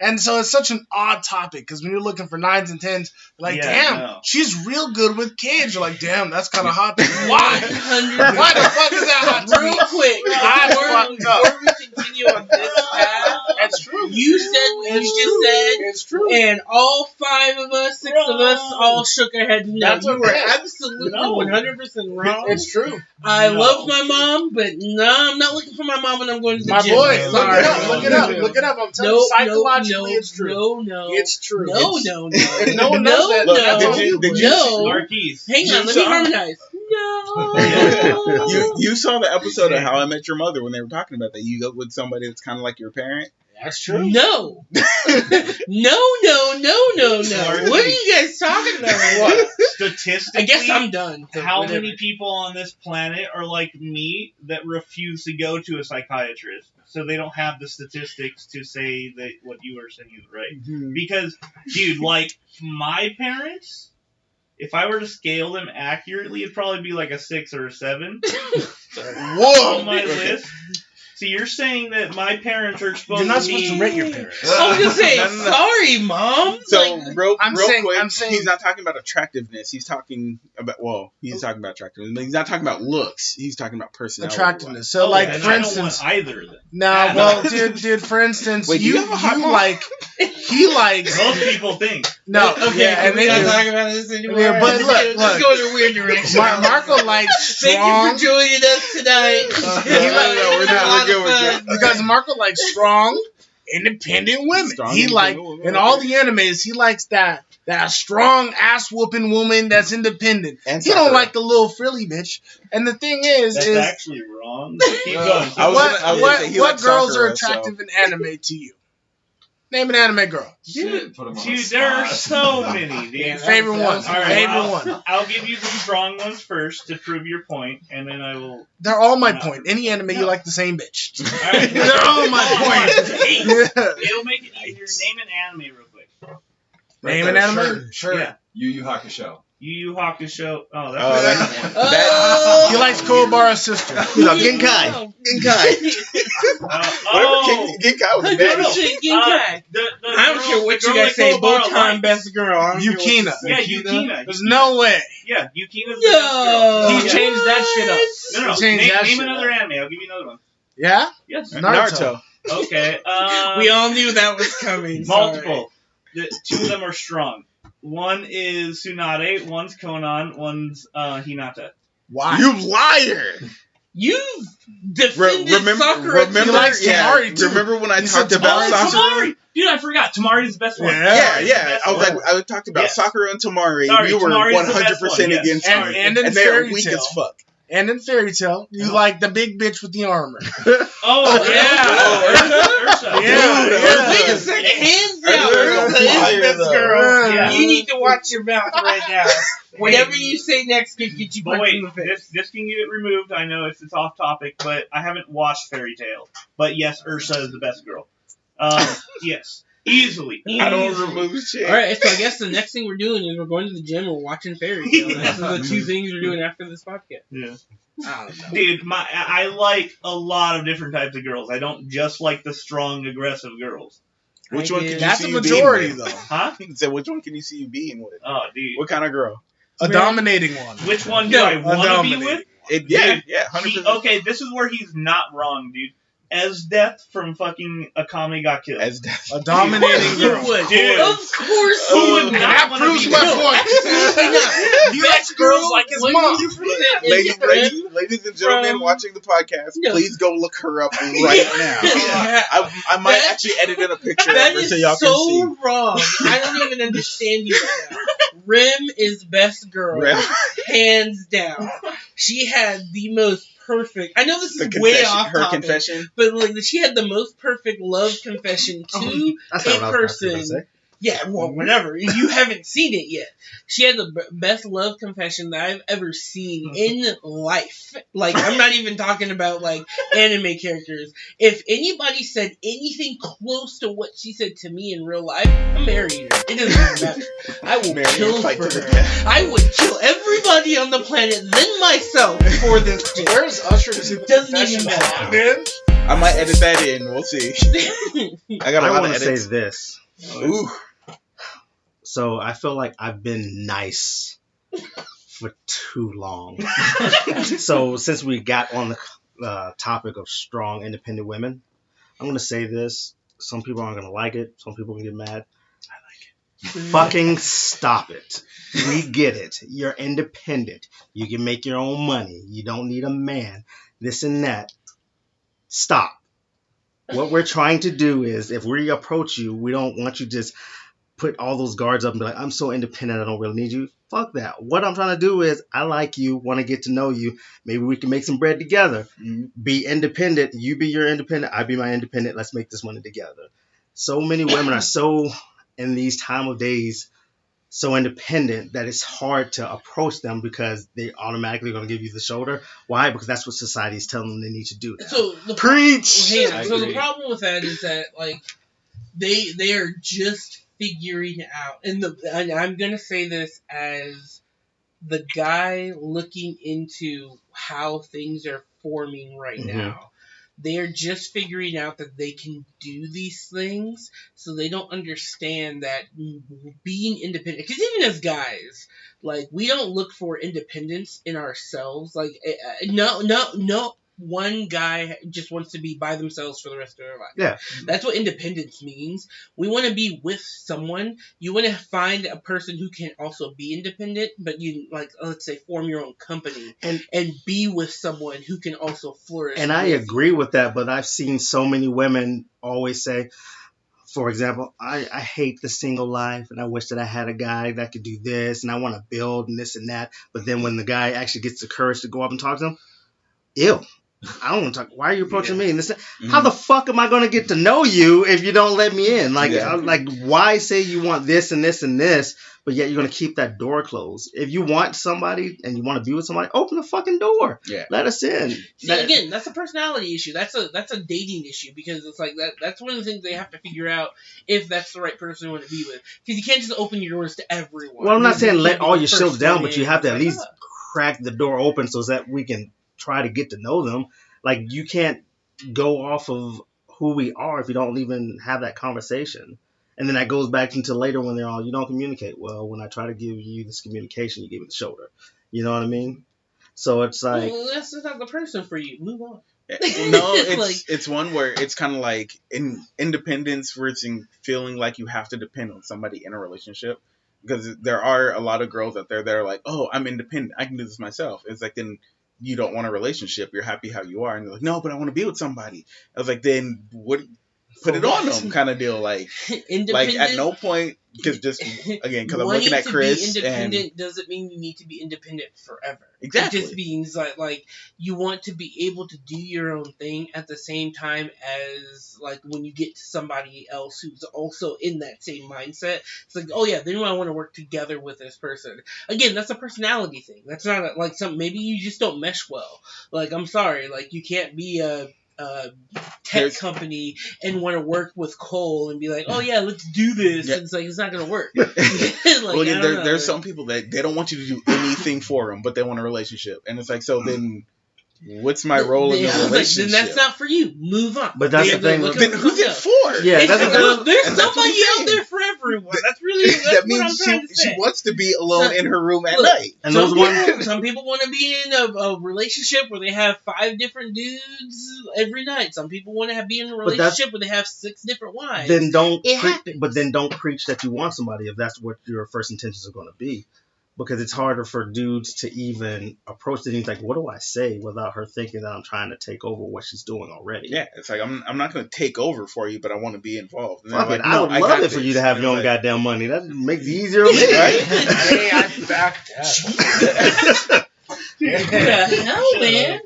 and so it's such an odd topic because when you're looking for 9s and 10s, like, Yeah, damn, no. she's real good with kids. You're like, damn, that's kind of hot. Why? 100%. Why the fuck is that hot to me? Real quick, I fucked up. before we continue on this path, That's true. you said what you It's just true. said, It's true. and all 5 of us, 6 of us, all shook our heads. No, That's you were okay. absolutely 100% wrong. It's true. I No. love my mom, but no, I'm not looking for my mom when I'm going to the My gym. boy, I'm look sorry. it up. Look it up. Look it up. I'm telling you, psychologically, it's true. No, It's true. No, It's- no, no. If no one no, knows that, no, that's on you. Did you no. Marquise. Hang on, let me harmonize. No. You saw the episode of How I Met Your Mother when they were talking about that. You go with somebody that's kind of like your parent. That's true. No. No. What are you guys talking about? What? Statistically, I guess I'm done. how Whatever. many people on this planet are like me that refuse to go to a psychiatrist? So they don't have the statistics to say that what you were saying is right. Mm-hmm. Because, dude, like, my parents, if I were to scale them accurately, it'd probably be like a 6 or a 7 Whoa. on my list. So you're saying that my parents are supposed You're not to supposed be... to rate your parents. I was gonna say, No, no, no. sorry, mom. So Like, real I'm quick, saying- he's not talking about attractiveness. He's talking about he's talking about attractiveness, but he's not talking about looks. He's talking about personality. Attractiveness. So, Oh, like, and for I instance, don't want either of them. nah, well, dude, for instance, Wait, do you have a hot mom? he likes, Most people think. no, okay, yeah, and we they not do. talking about this anymore. Yeah, but Let's look. go in a weird direction. Marco likes Thank strong. you for joining us tonight. We're good. Because Marco likes strong, independent women. Strong, He like independent women, in okay. all the animes, he likes that strong ass whooping woman that's independent. And He don't Sakura. like the little frilly bitch. And the thing is, That's is actually wrong. Keep going. I was gonna say he what likes girls are Sakura, so- attractive in anime to you? Name an anime girl. Dude, Put him on dude, the there are spot. so many, dude. Yeah. Favorite one. All right, Favorite I'll, one. I'll give you the strong ones first to prove your point, and then I will. They're all my No. point. Any anime you No. like the same bitch. Alright. They're all my point. Hey, it'll make it easier. Name an anime real quick. Name an anime. Sure. Yeah. Yu Yu Hakusho. Yu Yu Hakusho. Oh, that's Oh, a that's- good one. Oh. He likes Koobara's sister. You know, Genkai. Genkai. Oh, Genkai was no, bad. no. Genkai. I don't care what you guys say. Both time best girl. I don't care what you Yukina. say. Yeah, Yukina. There's no way. Yeah, Yukina's the No. best girl. He Yeah. changed that shit up. No. Change Name, that name shit another up. anime. I'll give you another one. Yeah? Yes. Naruto. Okay. We all knew that was coming. Multiple. Two of them are strong. One is Tsunade, one's Konan, one's Hinata. Why? You liar! You defended Sakura. He likes Tamari, too. Remember when I You said talked about Tamari, Sakura? Tamari! Dude, I forgot. Tamari's the best one. Yeah. Yeah. I was one. like, I talked about Yes. Sakura and Tamari. Sorry, you were Tamari's the best 100% one, yes. against And- me. and in they're Fairy weak Tail. as fuck. And in Fairy Tail, you like the big bitch with the armor. Oh, Yeah. Ursa. Yeah, Wait yeah. a second. Hands Ursa down. is Ursa is fire, the best though. girl. Yeah. You need to watch your mouth right now. Whatever you say next could get you But punched wait, in the face. this can get removed. I know it's off topic, but I haven't watched Fairy Tail. But yes, Ursa is the best girl. Yes. Easily. I don't Easily. remove shit. All right, so I guess the next thing we're doing is we're going to the gym or watching Fairy Tail. Those are the 2 things we're doing after this podcast. Yeah. I don't know. Dude, I like a lot of different types of girls. I don't just like the strong, aggressive girls. Which I one do. can you That's see a you being majority, with? though. Huh? So which one can you see you being with? Oh, dude. What kind of girl? A dominating one. Which one do No, I want to be dominating. with? Yeah, Dude, 100%. Okay, this is where he's not wrong, dude. as Death from fucking Akame ga Killed. As death. A dominating You girl. would. Dude. Of course Who you would would. not That wanna proves be my killed? point. Absolutely not. He Best likes girls like his mom. 100% Ladies, is ladies and gentlemen from- watching the podcast, No. please go look her up right now. Yeah. I might That- actually edit in a picture of That her is so y'all can see. so wrong. I don't even understand you right now. Rim is best girl, Rim. hands down. She had the most perfect. I know this The is way confession, off her topic, confession. but like she had the most perfect love confession to That's a not what I was person. going to say. Yeah, well, whatever. You haven't seen it yet. She had the best love confession that I've ever seen in life. Like, I'm not even talking about, like, anime characters. If anybody said anything close to what she said to me in real life, I'm marrying her. It doesn't even matter. I will Marry and kill fight for to the her. death. I would kill everybody on the planet, then myself, for this chick. Where's Usher to see the Doesn't confession even matter. man? I might edit that in. We'll see. I got a I lot want of to say edits. this. Ooh. So I feel like I've been nice for too long. So since we got on the topic of strong, independent women, I'm going to say this. Some people aren't going to like it. Some people can get mad. Fucking stop it. We get it. You're independent. You can make your own money. You don't need a man. This and that. Stop. What we're trying to do is, if we approach you, we don't want you to just put all those guards up and be like, I'm so independent, I don't really need you. Fuck that. What I'm trying to do is, I like you, want to get to know you. Maybe we can make some bread together. Mhm. Be independent. You be your independent. I be my independent. Let's make this money together. So many women are so, in these time of days, so independent that it's hard to approach them because they automatically going to give you the shoulder. Why? Because that's what society is telling them they need to do now. So the Preach! hang on. I So the agree. problem with that is that like they are just figuring out, and I'm gonna say this as the guy looking into how things are forming right Mhm. now. They are just figuring out that they can do these things, so they don't understand that being independent. Because even as guys, like we don't look for independence in ourselves. Like no. One guy just wants to be by themselves for the rest of their life. Yeah. That's what independence means. We want to be with someone. You want to find a person who can also be independent, but you, like, let's say, form your own company and be with someone who can also flourish. And I with agree you. with that, but I've seen so many women always say, for example, I hate the single life and I wish that I had a guy that could do this and I want to build and this and that. But then when the guy actually gets the courage to go up and talk to them, ew. I don't want to talk. Why are you approaching me? And this, how the fuck am I going to get to know you if you don't let me in? Like, Yeah. like, why say you want this and this and this, but yet you're going to keep that door closed? If you want somebody and you want to be with somebody, open the fucking door. Yeah. Let us in. See, again, that's a personality issue. That's a dating issue because it's like that's one of the things they have to figure out if that's the right person you want to be with. Because you can't just open your doors to everyone. Well, I'm not You saying can't let be all the your first shields down, one but you in. have to at It's least like, crack the door open so that we can try to get to know them. Like, you can't go off of who we are if you don't even have that conversation. And then that goes back into later when they're all, you don't communicate. Well, when I try to give you this communication, you give me the shoulder. You know what I mean? So it's like, well, that's not the person for you. Move on. No, Like- it's one where it's kind of like independence versus feeling like you have to depend on somebody in a relationship. Because there are a lot of girls out there that are like, oh, I'm independent. I can do this myself. It's like, then you don't want a relationship. You're happy how you are. And they're like, no, but I want to be with somebody. I was like, then what? Put it on them kind of deal. Like at no point, because just, again, because I'm looking at Chris to be and independent doesn't mean you need to be independent forever. Exactly. It just means like you want to be able to do your own thing at the same time as like when you get to somebody else who's also in that same mindset. It's like, oh yeah, then I want to work together with this person. Again, that's a personality thing. That's not like maybe you just don't mesh well. Like, I'm sorry, like you can't be a tech company and want to work with Cole and be like, oh yeah, let's do this. Yeah. And it's like, it's not gonna work. well, Like, again, there's some people that they don't want you to do anything for them, but they want a relationship, and it's like, so then, what's my role in the Like, relationship? then that's not for you. Move on. But that's the thing. look Then for who's it something else. for? Yeah, It's that's like, the thing. there's and that's what somebody he's out saying. there for everyone. everyone. That's really that what I'm means trying to she say. wants to be alone in her room at Look, night. And those ones, Some people want to be in a relationship where they have 5 different dudes every night. Some people want to be in a But that's- relationship where they have 6 different wives. then don't It pre- happens. but then don't preach that you want somebody if that's what your first intentions are going to be, because it's harder for dudes to even approach it. He's like, what do I say without her thinking that I'm trying to take over what she's doing already? Yeah, it's like I'm not going to take over for you, but I want to be involved. And they're Fuck like, it. I no, would got love it for this. you to have And your I'm own like, goddamn money. That makes it easier on me, right? Hey, I backed up. What the hell, man?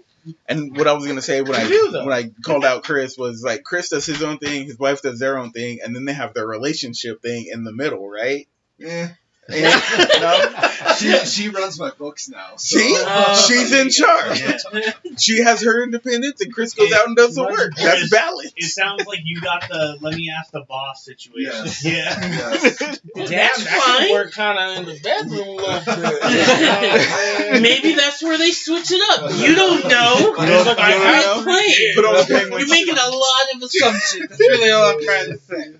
And what I was gonna say when You do, though. I called out Chris was like Chris does his own thing, his wife does their own thing, and then they have their relationship thing in the middle, right? Eh. Yeah, no? She runs my books now. So. See, she's in charge. Yeah. She has her independence, and Chris goes out and does the work. That's It balance. sounds like you got the let me ask the boss situation. Yes. Yeah. Yes. Damn, That's that fine. could work kind of in the bedroom a little bit. Maybe that's where they switch it up. You don't know. don't I know. can't play. Put on the penguin. You're making a lot of assumptions. That's really all I'm trying to say.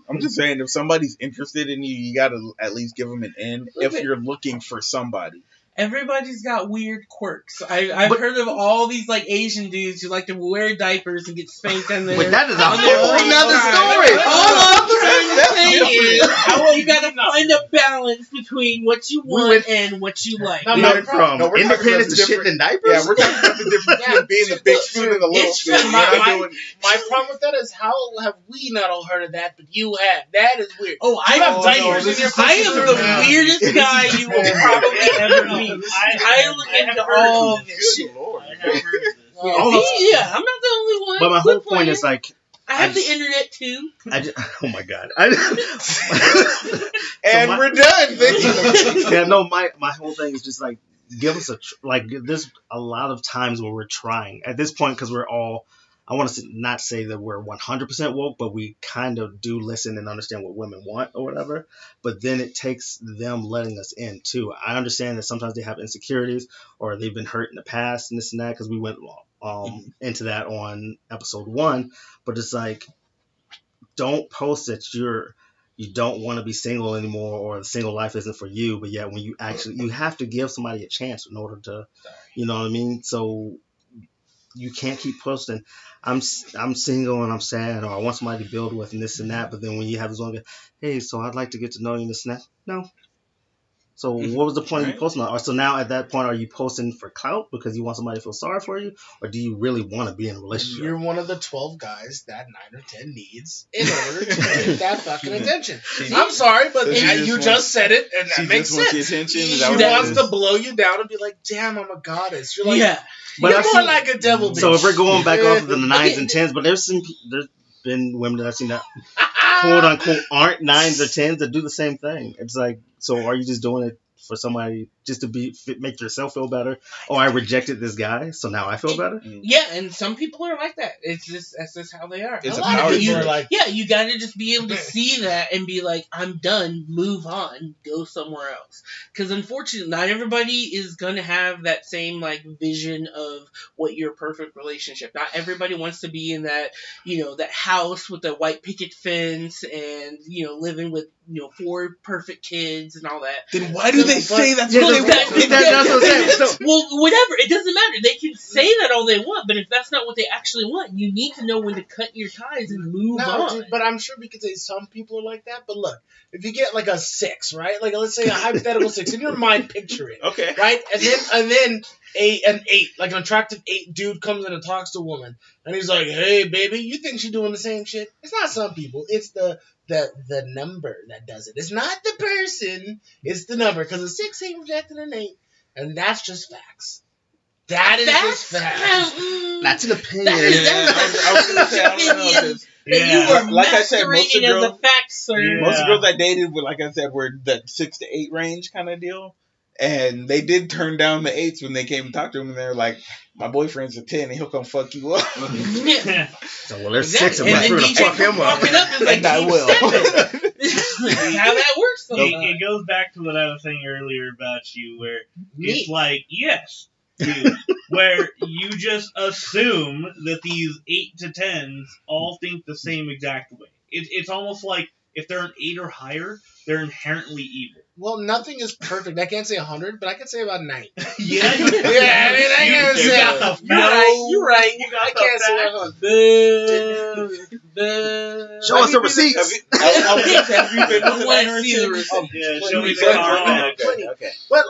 I'm just saying, if somebody's interested in you, you gotta at least give them an in if you're looking for somebody. Everybody's got weird quirks. I've heard of all these like Asian dudes who like to wear diapers and get spanked on their. But that is a on their whole free nother time. story. All I'm trying to That's say different. is you gotta find a balance between what you want and what you like. No, We my went from no, we're talking independence to about the shitting in diapers? Yeah, we're talking about the difference between being the big spoon and the little It's spoon. true. We're not My- doing- My problem with that is how have we not all heard of that, but you have. That is weird. Oh, I You have have diapers in your I am the Yeah. weirdest guy you will probably ever meet. I look into all this shit. Lord. I have heard of this. Yeah, I'm not the only one. But my whole Quit point playing. is like, I have I the just- internet too. oh my god. And my- we're done. Thank you. Yeah, no, my whole thing is just like, give us like, there's a lot of times where we're trying at this point, because we're all, I want to not say that we're 100% woke, but we kind of do listen and understand what women want or whatever. But then it takes them letting us in too. I understand that sometimes they have insecurities or they've been hurt in the past and this and that, because we went into that on episode 1. But it's like, don't post that you don't want to be single anymore or the single life isn't for you, but yet when you have to give somebody a chance in order to, you know what I mean? So you can't keep posting, I'm single and I'm sad, or I want somebody to build with and this and that, but then when you have this one guy, hey, so I'd like to get to know you and this and that. No. So what was the point of you Right. posting that? Or so now at that point, are you posting for clout because you want somebody to feel sorry for you, or do you really want to be in a relationship? You're one of the 12 guys that 9 or 10 needs in order to get that fucking attention. I'm sorry, but So she you just just said it, and She that makes just wants the sense. attention. Is She that what it wants is? to blow you down and be like, damn, I'm a goddess. You're like, Yeah. But you're I've more seen- like a devil bitch. So if we're going back off of the 9s Okay. and 10s, but there's been women that I've seen that quote unquote aren't 9s or 10s that do the same thing. It's like, so are you just doing it for somebody just to make yourself feel better? Oh, I rejected this guy, so now I feel better. Yeah, and some people are like that. That's just how they are. It's a a lot power of people trip. are like, Yeah, you gotta just be able to see that and be like, I'm done, move on, go somewhere else. Because unfortunately, not everybody is gonna have that same like vision of what your perfect relationship. Not everybody wants to be in that, that house with the white picket fence and living with 4 perfect kids and all that. Then why do they say that's Yeah, what they that's want? that's what I'm saying. So, Well, whatever. It doesn't matter. They can say that all they want, but if that's not what they actually want, you need to know when to cut your ties and move no, on. dude, but I'm sure we could say some people are like that. But look, if you get like a 6, right? Like let's say a hypothetical 6, in your mind, picture it, Okay. right? And then an 8, like an attractive 8 dude comes in and talks to a woman, and he's like, "Hey, baby, you think she's doing the same shit?" It's not some people. It's the number that does it. It's not the person. It's the number, because a 6 ain't rejecting an 8, and that's just facts. That is just facts. that's an opinion. I was gonna say, I don't know, 'cause That you are like I said, most of masquerading as girls- a fact, sir. Yeah. most of the girls I dated were, like I said, were that 6 to 8 range kind of deal. And they did turn down the 8s when they came and talked to them, and they're like, "My boyfriend's a 10, and he'll come fuck you up." Yeah. So, well, there's Exactly. 6 of us. And We're then gonna DJ fuck him up. walking up and like, And I keep will. stepping. That's how that works sometimes. It goes back to what I was saying earlier about you, where it's Me. like, yes, dude, where you just assume that these 8 to 10s all think the same exact way. It's almost like if they're an 8 or higher, they're inherently evil. Well, nothing is perfect. I can't say 100, but I can say about 90. Yeah, I can't say. got the You're right. You got I can't say the 100. Show us the receipts. Have you been I to want the to see the receipt. Yeah, show me the Plenty. car. Okay. But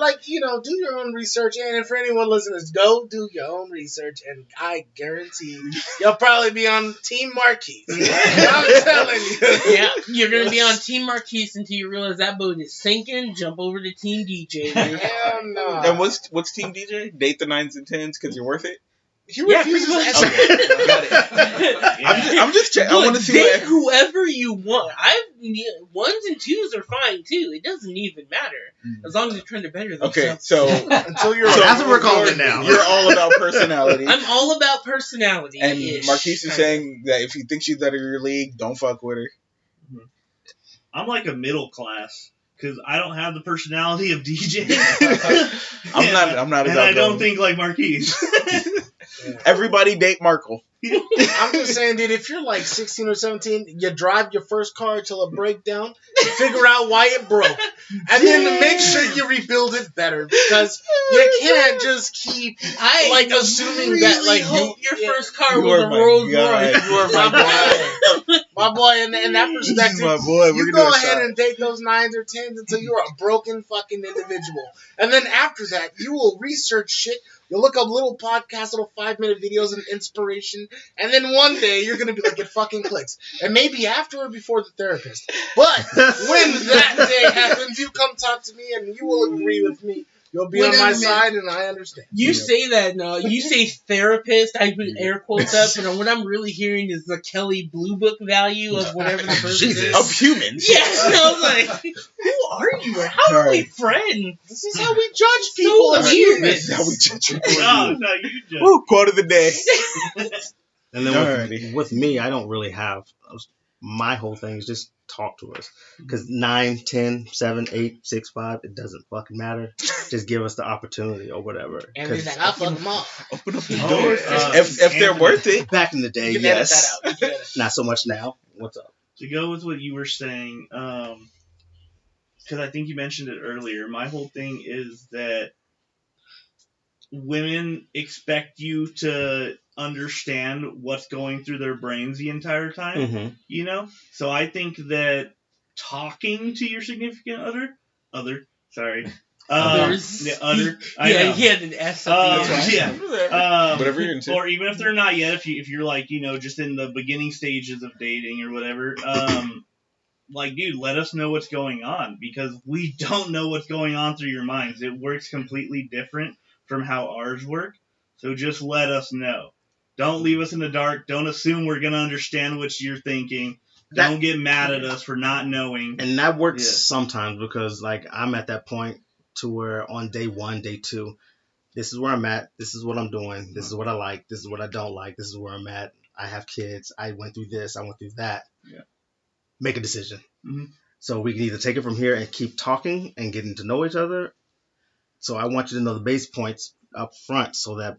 do your own research, and for anyone listening, go do your own research, and I guarantee you'll probably be on Team Marquis. I'm telling you. Yeah, you're gonna be on Team Marquise until you realize that boat is sinking. Jump over to Team DJ. Hell no. And what's Team DJ? Date the 9s and 10s because you're worth it. He refuses to answer. Okay, got it. I'm just checking. I want to see date what. whoever you want. 1s and 2s are fine too. It doesn't even matter as long as you're trying to better themselves. Okay, so Until you're. So that's what we're calling it now. You're all about personality. I'm all about personality. And Marquise is saying that if you think she's out of your league, don't fuck with her. I'm like a middle class because I don't have the personality of DJ. I'm not. And I don't think like Marquise. Everybody date Markle. I'm just saying, dude, if you're like 16 or 17, you drive your first car till it breaks down, you figure out why it broke, and then make sure you rebuild it better, because you can't just keep assuming that hope your first car You was are a my Rolls guy. Royce. You are my my boy, in that perspective, my boy. We're you gonna go do a ahead shot. and date those 9s or 10s until you're a broken fucking individual, and then after that, you will research shit. You'll look up little podcasts, little 5-minute videos and inspiration, and then one day you're gonna be like, it fucking clicks. And maybe after or before the therapist. But when that day happens, you come talk to me and you will agree with me. You'll be on Wait a my minute. side, and I understand. You say that, no. You say therapist, I put air quotes up, and what I'm really hearing is the Kelly Blue Book value of whatever the person is. Of humans. Yes, and I was like, who are you? Or how are we friends? This is how we judge people as weird. humans. This is how we judge people. No, you just. Woo, quote of the day. And then Alrighty. with me, I don't really have. My whole thing is just talk to us. Because 9, 10, 7, 8, 6, 5, it doesn't fucking matter. Just give us the opportunity or whatever. And 'Cause then I'll fuck them up. Open up the Oh, door. uh, if they're Anthony. worth it. back in the day, You can edit yes. that out. You can edit it. Not so much now. What's up? To go with what you were saying, because I think you mentioned it earlier, my whole thing is that women expect you to understand what's going through their brains the entire time, Mm-hmm. you know? So I think that talking to your significant sorry. Others. The other, I Yeah, know. he had an S at the end. Yeah. Whatever you're into. Or even if they're not yet, if you're like, just in the beginning stages of dating or whatever, like, dude, let us know what's going on, because we don't know what's going on through your minds. It works completely different from how ours work. So just let us know. Don't leave us in the dark. Don't assume we're going to understand what you're thinking. Don't get mad at us for not knowing. And that works Yeah. sometimes because, like, I'm at that point to where on day 1, day 2, this is where I'm at. This is what I'm doing. This is what I like. This is what I don't like. This is where I'm at. I have kids. I went through this. I went through that. Yeah. Make a decision. Mhm. So we can either take it from here and keep talking and getting to know each other. So I want you to know the base points up front so that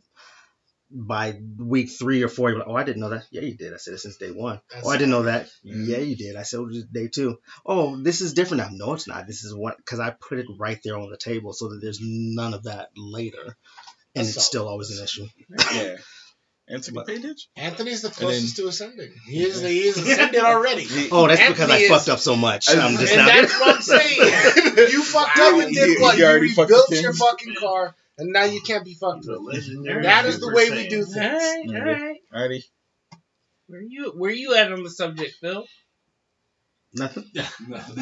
by week 3 or 4, you're like, oh, I didn't know that. Yeah, you did. I said it since day 1. That's Oh, I didn't know that. Yeah, you did. I said it was day 2. Oh, this is different now. No, it's not. This is what, because I put it right there on the table so that there's none of that later. And That's it's still always an issue. Yeah. Anthony Paydish? Anthony's the closest to ascending. He is ascended already. Oh, that's because I Anthony fucked up so much. I'm just And not. that's what I'm saying. You fucked up and did what? You You already fucked rebuilt with your him. fucking car, and now you can't be fucked The with. legendary That is the way we saying. do All things. right, all right. Alrighty. Where you at on the subject, Phil? Nothing.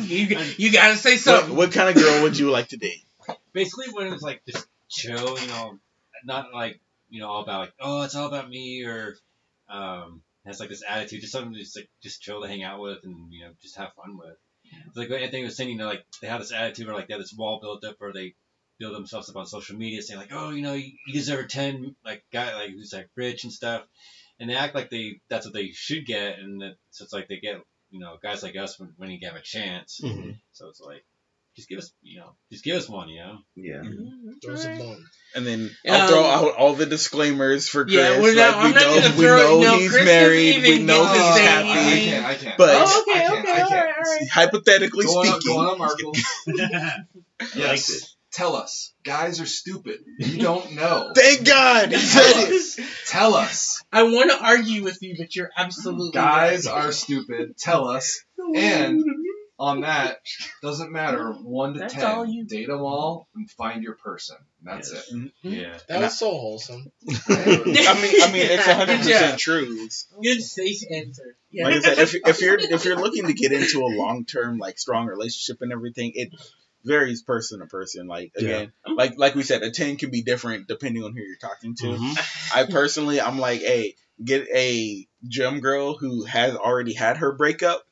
You gotta say something. What kind of girl would you like to date? Basically, when it was like just chill, not like all about like, oh, it's all about me, or has like this attitude, just something just chill to hang out with and just have fun with. It's like what Anthony was saying, like they have this attitude or like they have this wall built up, or they build themselves up on social media saying like, oh, you deserve a 10, like guy like who's like rich and stuff, and they act like that's what they should get, and so it's like they get guys like us when you have a chance. Mhm. So it's like just give us one, Yeah. Throws a bone. And then I'll throw out all the disclaimers for Chris. Yeah, we're not- I'm not gonna we throw- know no, he's Chris married. doesn't We even know get to he's say happy. anything. I can't. But Oh, okay, I okay, can't. all right. right. Hypothetically Go speaking. on, Markle. Liked Yes. it. Tell us. Guys are stupid. You don't know. Thank God he said it. Tell us. I want to argue with you, but you're absolutely Guys right. are stupid. Tell us. And on that, doesn't matter. 1 to That's 10. all you- Date them all and find your person. That's Yes. it. Yeah. That was so wholesome. I mean, it's Good 100% job. true. It's, Good safe answer. Yeah. like I said, if you're looking to get into a long term, like strong relationship and everything, it varies person to person. Like again, like we said, a 10 can be different depending on who you're talking to. I personally, I'm like, hey, get a gym girl who has already had her breakup.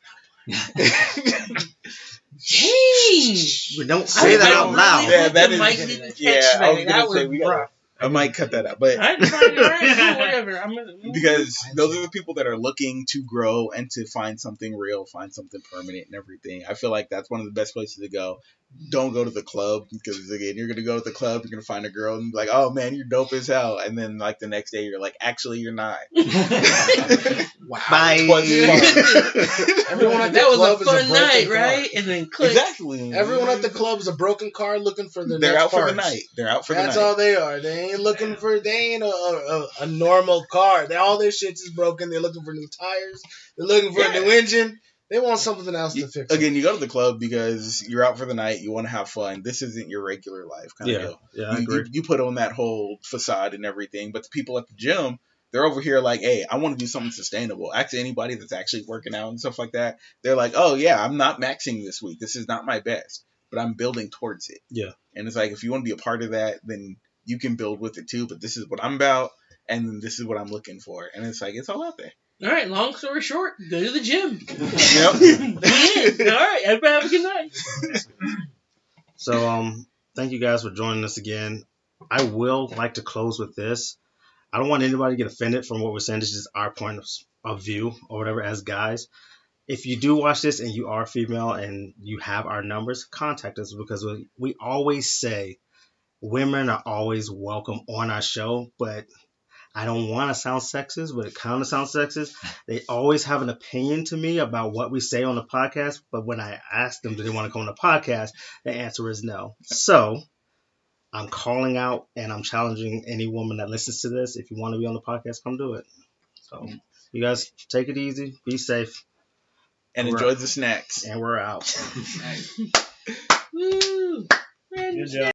Dang! But don't say that out loud. Yeah, that the is- mic didn't catch yeah, I that. was gonna That say, was we gotta- rough. I might cut that out, but Alright, fine, alright, cool, whatever. because those are the people that are looking to grow and to find something real, find something permanent and everything. I feel like that's one of the best places to go. Don't go to the club because again, you're gonna go to the club, you're gonna find a girl and be like, oh man, you're dope as hell, and then like the next day you're like, actually you're not. Wow. Bye. Everyone at the that was club a is a fun broken night, car. right? And then click. Exactly. Everyone at the club is a broken car looking for the They're next out for the parts. night. They're out for That's the night. all they are. They ain't looking for. They ain't a normal car. All their shit is broken. They're looking for new tires. They're looking for a new engine. They want something else to fix. Again, you go to the club because you're out for the night. You want to have fun. This isn't your regular life kind of deal. Yeah, I agree. You put on that whole facade and everything, but the people at the gym, they're over here like, hey, I want to do something sustainable. Ask anybody that's actually working out and stuff like that. They're like, oh yeah, I'm not maxing this week. This is not my best, but I'm building towards it. Yeah. And it's like, if you want to be a part of that, then you can build with it too. But this is what I'm about, and this is what I'm looking for. And it's like, it's all out there. All right, long story short, go to the gym. Yep. The end. All right, everybody have a good night. So, thank you guys for joining us again. I will like to close with this. I don't want anybody to get offended from what we're saying. This is our point of view or whatever as guys. If you do watch this and you are female and you have our numbers, contact us because we always say women are always welcome on our show, but I don't want to sound sexist, but it kind of sounds sexist. They always have an opinion to me about what we say on the podcast, but when I ask them, do they want to come on the podcast, the answer is no. So I'm calling out and I'm challenging any woman that listens to this. If you want to be on the podcast, come do it. So you guys take it easy, be safe, And enjoy the snacks. and we're out. Woo! Good job.